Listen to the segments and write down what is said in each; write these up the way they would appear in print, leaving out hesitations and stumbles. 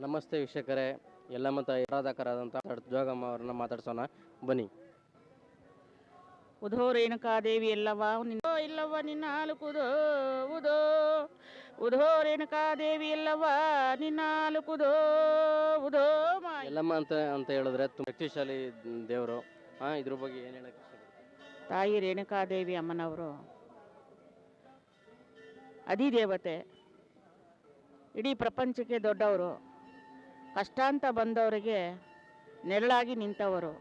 ನಮಸ್ತೆ ವೀಕ್ಷಕರೇ, ಯಲ್ಲಮ್ಮ ತಾಯಿ ಆರಾಧಕರಾದಂಥ ಜೋಗಮ್ಮ ಅವ್ರನ್ನ ಮಾತಾಡ್ಸೋಣ ಬನ್ನಿ. ಉಧೋ ರೇಣುಕಾದೇವಿ ಇಲ್ಲವ ನಿನ್ನ ಹಾಲುಕುದೋ ಉದೋ ಉಧೋ ರೇಣುಕಾದೇವಿ ನಿನ್ನ ಹಾಲುಕುದೋ ಉದೋ ಯಲ್ಲಮ್ಮ ಅಂತ ಹೇಳಿದ್ರೆ ತುಂಬ ಶಕ್ತಿಶಾಲಿ ದೇವರು. ಇದ್ರ ಬಗ್ಗೆ ಏನು ಹೇಳಕ್ಕೆ ಇಷ್ಟಪಡ್ತೀನಿ? ತಾಯಿ ರೇಣುಕಾದೇವಿ ಅಮ್ಮನವರು ಅಧಿದೇವತೆ, ಇಡೀ ಪ್ರಪಂಚಕ್ಕೆ ದೊಡ್ಡವರು, ಕಷ್ಟ ಅಂತ ಬಂದವರಿಗೆ ನೆರಳಾಗಿ ನಿಂತವರು.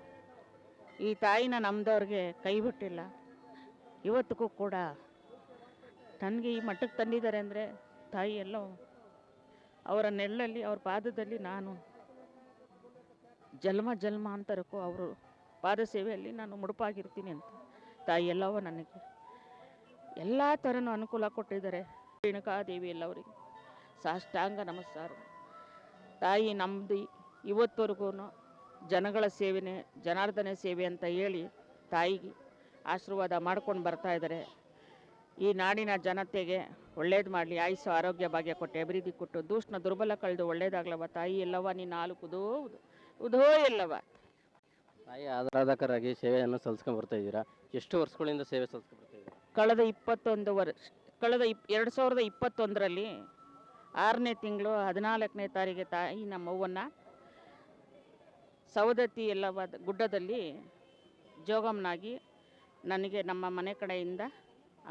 ಈ ತಾಯಿನ ನಮ್ದವ್ರಿಗೆ ಕೈ ಬಿಟ್ಟಿಲ್ಲ. ಇವತ್ತಿಗೂ ಕೂಡ ನನಗೆ ಈ ಮಟ್ಟಕ್ಕೆ ತಂದಿದ್ದಾರೆ ಅಂದರೆ ತಾಯಿ ಎಲ್ಲೋ ಅವರ ನೆರಳಲ್ಲಿ, ಅವ್ರ ಪಾದದಲ್ಲಿ ನಾನು ಜನ್ಮಾಂತರಕ್ಕೂ ಅವರು ಪಾದ ಸೇವೆಯಲ್ಲಿ ನಾನು ಮುಡುಪಾಗಿರ್ತೀನಿ ಅಂತ ತಾಯಿ ಎಲ್ಲವೂ ನನಗೆ ಎಲ್ಲ ಥರನೂ ಅನುಕೂಲ ಕೊಟ್ಟಿದ್ದಾರೆ. ರೇಣುಕಾದೇವಿ ಎಲ್ಲವರಿಗೆ ಸಾಷ್ಟಾಂಗ ನಮಸ್ಕಾರ. ತಾಯಿ ನಮ್ಮದು ಇವತ್ತವರೆಗೂ ಜನಗಳ ಸೇವೆನೇ ಜನಾರ್ದನ ಸೇವೆ ಅಂತ ಹೇಳಿ ತಾಯಿಗೆ ಆಶೀರ್ವಾದ ಮಾಡ್ಕೊಂಡು ಬರ್ತಾ ಇದ್ದಾರೆ. ಈ ನಾಡಿನ ಜನತೆಗೆ ಒಳ್ಳೇದು ಮಾಡಲಿ, ಆಯುಸ್ಸು ಆರೋಗ್ಯ ಭಾಗ್ಯ ಕೊಟ್ಟು ಅಭಿವೃದ್ಧಿ ಕೊಟ್ಟು ದೂಷ್ಣ ದುರ್ಬಲ ಕಳೆದು ಒಳ್ಳೇದಾಗ್ಲವ ತಾಯಿ ಎಲ್ಲವ ನಿನ್ನ ಹಾಲು ಕುದೋ ಉದೋ ಎಲ್ಲವ. ತಾಯಿ ಆರಾಧಕರಾಗಿ ಸೇವೆಯನ್ನು ಸಲ್ಲಿಸ್ಕೊಂಡು ಬರ್ತಾ ಇದ್ದೀರಾ. ಎಷ್ಟು ವರ್ಷಗಳಿಂದ ಸೇವೆ ಸಲ್ಲಿಸ್ಕೊಂಡು ಬರ್ತಾ ಇದ್ದೀರಾ? ಕಳೆದ 2021ರಲ್ಲಿ 6ನೇ ತಿಂಗಳು 14ನೇ ತಾರೀಕಿಗೆ ತಾಯಿ ನಮ್ಮವ್ವನ್ನ ಸವದತ್ತಿ ಎಲ್ಲವ ಗುಡ್ಡದಲ್ಲಿ ಜೋಗಮ್ಮನಾಗಿ ನನಗೆ ನಮ್ಮ ಮನೆ ಕಡೆಯಿಂದ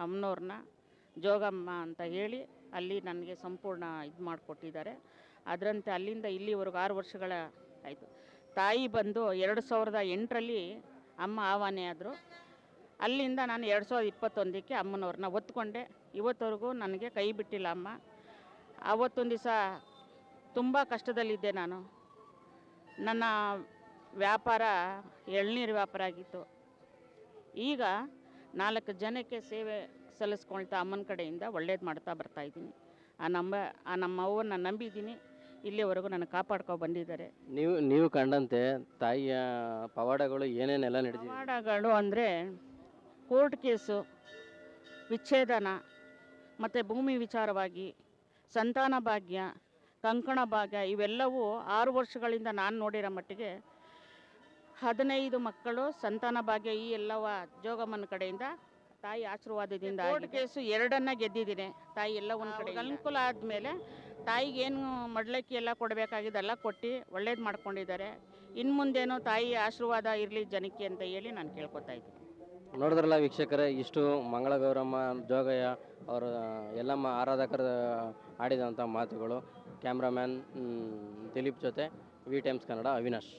ಅಮ್ಮನವ್ರನ್ನ ಜೋಗಮ್ಮ ಅಂತ ಹೇಳಿ ಅಲ್ಲಿ ನನಗೆ ಸಂಪೂರ್ಣ ಇದು ಮಾಡಿಕೊಟ್ಟಿದ್ದಾರೆ. ಅದರಂತೆ ಅಲ್ಲಿಂದ ಇಲ್ಲಿವರೆಗೂ 6 ವರ್ಷಗಳ ಆಯಿತು. ತಾಯಿ ಬಂದು 2008ರಲ್ಲಿ ಅಮ್ಮ ಆವಾನೆ ಆದರು. ಅಲ್ಲಿಂದ ನಾನು 2021ಕ್ಕೆ ಅಮ್ಮನವ್ರನ್ನ ಒತ್ಕೊಂಡೆ. ಇವತ್ತವರೆಗೂ ನನಗೆ ಕೈ ಬಿಟ್ಟಿಲ್ಲ ಅಮ್ಮ. ಆವತ್ತೊಂದು ದಿವಸ ತುಂಬ ಕಷ್ಟದಲ್ಲಿದ್ದೆ ನಾನು. ನನ್ನ ವ್ಯಾಪಾರ ಎಳ್ನೀರು ವ್ಯಾಪಾರ ಆಗಿತ್ತು. ಈಗ 4 ಜನಕ್ಕೆ ಸೇವೆ ಸಲ್ಲಿಸ್ಕೊಳ್ತಾ ಅಮ್ಮನ ಕಡೆಯಿಂದ ಒಳ್ಳೇದು ಮಾಡ್ತಾ ಬರ್ತಾಯಿದ್ದೀನಿ. ನಮ್ಮ ಅವ್ವನ್ನ ನಂಬಿದ್ದೀನಿ. ಇಲ್ಲಿವರೆಗೂ ನನಗೆ ಕಾಪಾಡ್ಕೊ ಬಂದಿದ್ದಾರೆ. ನೀವು ಕಂಡಂತೆ ತಾಯಿಯ ಪವಾಡಗಳು ಏನೇನೆಲ್ಲ ನಡೆದಿದೆ? ಪವಾಡಗಳು ಅಂದರೆ ಕೋರ್ಟ್ ಕೇಸು, ವಿಚ್ಛೇದನ, ಮತ್ತು ಭೂಮಿ ವಿಚಾರವಾಗಿ ಸಂತಾನ ಭಾಗ್ಯ, ಕಂಕಣ ಭಾಗ್ಯ, ಇವೆಲ್ಲವೂ 6 ವರ್ಷಗಳಿಂದ ನಾನು ನೋಡಿರೋ ಮಟ್ಟಿಗೆ 15 ಮಕ್ಕಳು ಸಂತಾನ ಭಾಗ್ಯ ಈ ಎಲ್ಲವ ಜೋಗಮ್ಮನ ಕಡೆಯಿಂದ ತಾಯಿ ಆಶೀರ್ವಾದದಿಂದ. ಕೋರ್ಟ್ ಕೇಸು 2 ಗೆದ್ದಿದ್ದೀನಿ ತಾಯಿ ಎಲ್ಲ ಒಂದು ಕಡೆ. ಅನುಕೂಲ ಆದಮೇಲೆ ತಾಯಿಗೆ ಏನು ಮಡ್ಲಕ್ಕಿ ಎಲ್ಲ ಕೊಡಬೇಕಾಗಿದ್ದೆಲ್ಲ ಕೊಟ್ಟು ಒಳ್ಳೇದು ಮಾಡ್ಕೊಂಡಿದ್ದಾರೆ. ಇನ್ನು ಮುಂದೇನೋ ತಾಯಿ ಆಶೀರ್ವಾದ ಇರಲಿ ಜನಕ್ಕೆ ಅಂತ ಹೇಳಿ ನಾನು ಕೇಳ್ಕೊತಾ ಇದ್ದೀನಿ. ನೋಡಿದ್ರಲ್ಲ ವೀಕ್ಷಕರೇ, ಇಷ್ಟು ಮಂಗಳಗೌರಮ್ಮ ಜೋಗಯ್ಯ ಅವರು ಯಲ್ಲಮ್ಮ ಆರಾಧಕರ ಆಡಿದಂಥ ಮಾತುಗಳು. ಕ್ಯಾಮ್ರಾಮ್ಯಾನ್ ದಿಲೀಪ್ ಜೊತೆ ವಿ ಟೈಮ್ಸ್ ಕನ್ನಡ ಅವಿನಾಶ್.